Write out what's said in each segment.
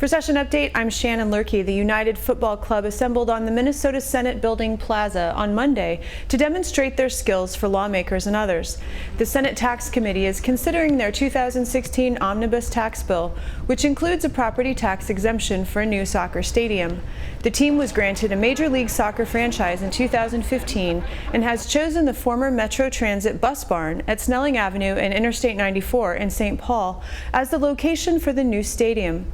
For Session Update, I'm Shannon Durkee. The United Football Club assembled on the Minnesota Senate Building Plaza on Monday to demonstrate their skills for lawmakers and others. The Senate Tax Committee is considering their 2016 omnibus tax bill, which includes a property tax exemption for a new soccer stadium. The team was granted a Major League Soccer franchise in 2015 and has chosen the former Metro Transit bus barn at Snelling Avenue and Interstate 94 in St. Paul as the location for the new stadium.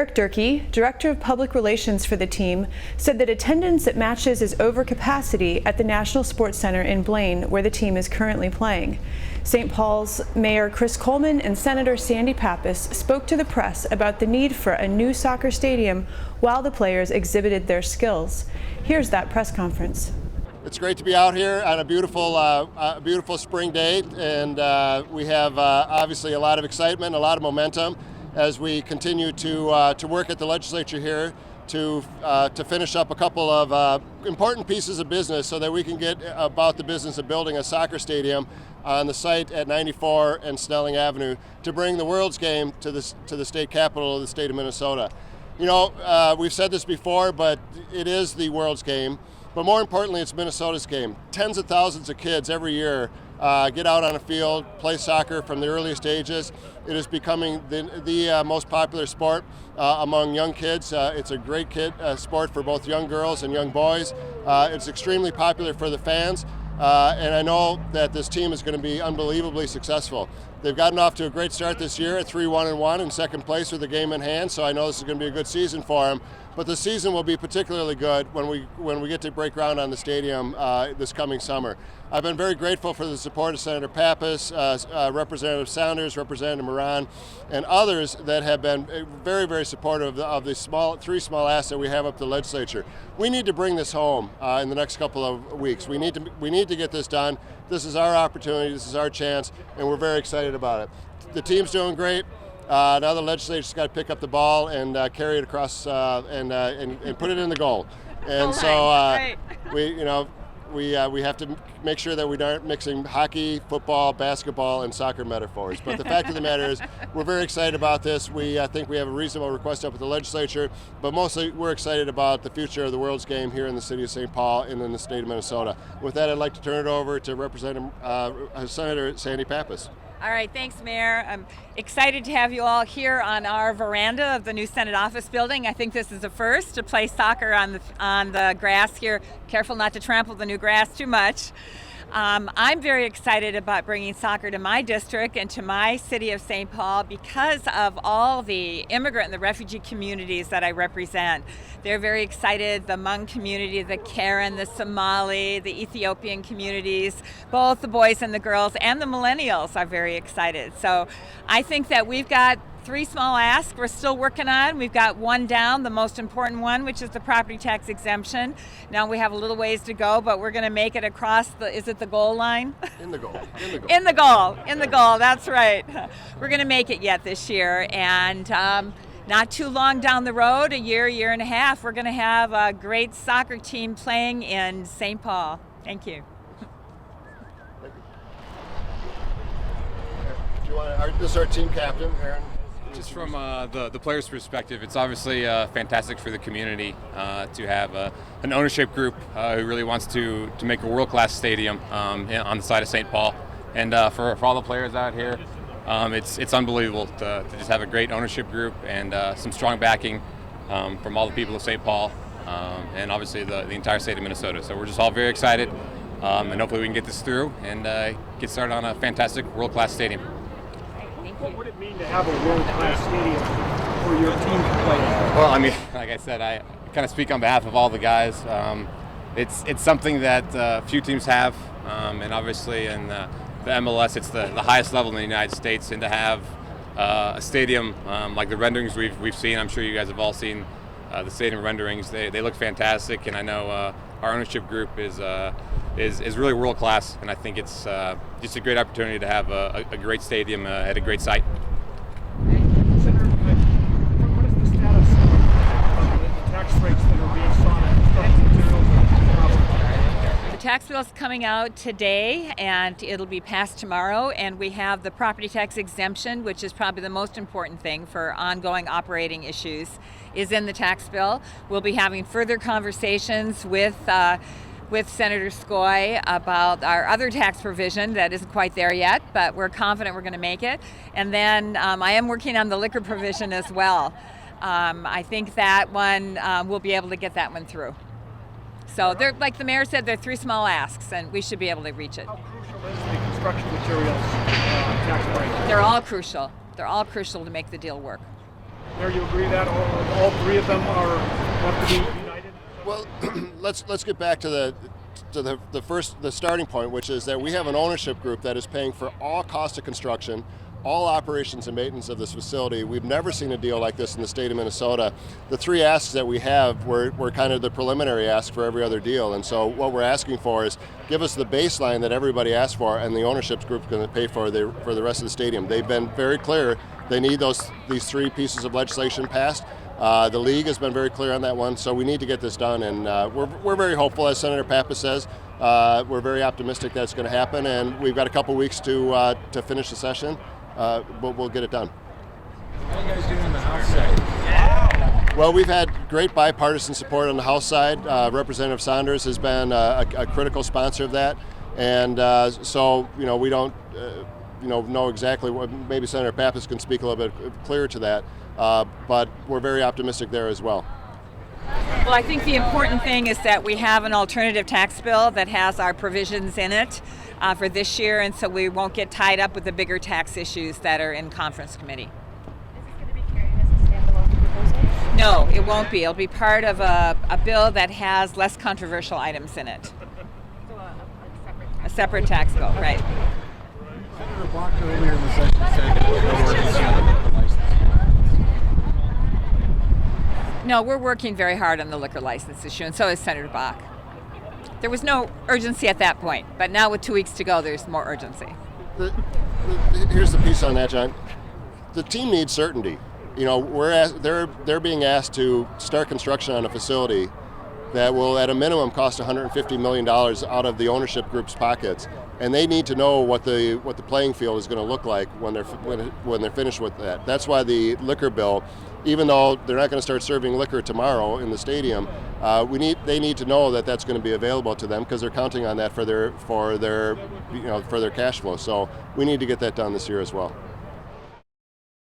Durkee, Director of Public Relations for the team, said that attendance at matches is over capacity at the National Sports Center in Blaine, where the team is currently playing. St. Paul's Mayor Coleman and Senator Pappas spoke to the press about the need for a new soccer stadium while the players exhibited their skills. Here's that press conference. It's great to be out here on a beautiful spring day, and we have obviously a lot of excitement, a lot of momentum as we continue to work at the legislature here to finish up a couple of important pieces of business so that we can get about the business of building a soccer stadium on the site at 94 and Snelling Avenue to bring the World's Game to the state capital of the state of Minnesota. You know, we've said this before, but it is the World's Game. But more importantly, it's Minnesota's game. Tens of thousands of kids every year get out on a field, play soccer from the earliest ages. It is becoming the most popular sport among young kids. It's a great sport for both young girls and young boys. It's extremely popular for the fans. And I know that this team is going to be unbelievably successwe. They've gotten off to a great start this year at 3-1-1 in second place with the game in hand, so I know this is going to be a good season for them. But the season will be particularly good when we get to break ground on the stadium this coming summer. I've been very grateful for the support of Senator Pappas, Representative Saunders, Representative Moran, and others that have been very, very supportive of the three small asks that we have up the legislature. We need to bring this home in the next couple of weeks. We need to get this done. This is our opportunity. This is our chance, and we're very excited about it. The team's doing great. Now the legislature's got to pick up the ball and carry it across and put it in the goal. And we have to make sure that we aren't mixing hockey, football, basketball, and soccer metaphors. But the fact of the matter is, we're very excited about this. We think we have a reasonable request up at the legislature, but mostly we're excited about the future of the World's Game here in the city of St. Paul and in the state of Minnesota. With that, I'd like to turn it over to Representative Senator Pappas. All right, thanks, Mayor. I'm excited to have you all here on our veranda of the new Senate office building. I think this is a first to play soccer on the grass here. Careful not to trample the new grass too much. I'm very excited about bringing soccer to my district and to my city of St. Paul because of all the immigrant and the refugee communities that I represent. They're very excited, the Hmong community, the Karen, the Somali, the Ethiopian communities, both the boys and the girls, and the millennials are very excited. So I think that we've got three small asks we're still working on. We've got one down, the most important one, which is the property tax exemption. Now we have a little ways to go, but we're going to make it across is it the goal line? In the goal. In the goal, that's right. We're going to make it yet this year, and not too long down the road, a year and a half, we're going to have a great soccer team playing in St. Paul. Thank you. This is our team captain, Aaron. Just from the players' perspective, it's obviously fantastic for the community to have an ownership group who really wants to make a world-class stadium on the side of St. Paul. And for all the players out here, it's unbelievable to just have a great ownership group and some strong backing from all the people of St. Paul and obviously the entire state of Minnesota. So we're just all very excited, and hopefully we can get this through and get started on a fantastic world-class stadium. What would it mean to have a world-class stadium for your team to play in? Well, I mean, like I said, I kind of speak on behalf of all the guys. It's something that few teams have, and obviously in the MLS, it's the highest level in the United States, and to have a stadium like the renderings we've seen, I'm sure you guys have all seen the stadium renderings. They look fantastic, and I know our ownership group is really world class, and I think it's just a great opportunity to have a great stadium at a great site. Senator, what is the status of the tax breaks that are being sought at construction materials? tax bill is coming out today, and it'll be passed tomorrow. And we have the property tax exemption, which is probably the most important thing for ongoing operating issues, is in the tax bill. We'll be having further conversations with Senator Skoye about our other tax provision that isn't quite there yet, but we're confident we're going to make it. And then I am working on the liquor provision as well. I think that one we'll be able to get that one through. So they're, like the mayor said, they're 3 small asks, and we should be able to reach it. How crucial is the construction materials tax break? They're all crucial. They're all crucial to make the deal work. Mayor, you agree that all 3 of them have to be united? Well, let's get back to the starting point, which is that we have an ownership group that is paying for all cost of construction, all operations and maintenance of this facility. We've never seen a deal like this in the state of Minnesota. The 3 asks that we have were kind of the preliminary ask for every other deal, and so what we're asking for is give us the baseline that everybody asked for, and the ownership group's going to pay for the rest of the stadium. They've been very clear they need these 3 pieces of legislation passed. The league has been very clear on that one, so we need to get this done, and we're very hopeful, as Senator Pappas says. We're very optimistic that it's going to happen, and we've got a couple weeks to finish the session, but we'll get it done. How are you guys doing on the House side? Well, we've had great bipartisan support on the House side. Representative Saunders has been a critical sponsor of that, and so we don't know exactly what. Maybe Senator Pappas can speak a little bit clearer to that. But we're very optimistic there as well. Well, I think the important thing is that we have an alternative tax bill that has our provisions in it for this year, and so we won't get tied up with the bigger tax issues that are in conference committee. Is this going to be carried as a standalone proposal? No, it won't be. It'll be part of a bill that has less controversial items in it. So A separate tax bill, right. Senator Block earlier in the session said that we're working on the liquor license. No, we're working very hard on the liquor license issue, and so is Senator Bach. There was no urgency at that point, but now with 2 weeks to go, there's more urgency. Here's the piece on that, John. The team needs certainty. They're being asked to start construction on a facility that will, at a minimum, cost $150 million out of the ownership group's pockets, and they need to know what the playing field is going to look like when they're finished with that. That's why the liquor bill, even though they're not going to start serving liquor tomorrow in the stadium, they need to know that that's going to be available to them because they're counting on that for their cash flow. So we need to get that done this year as well.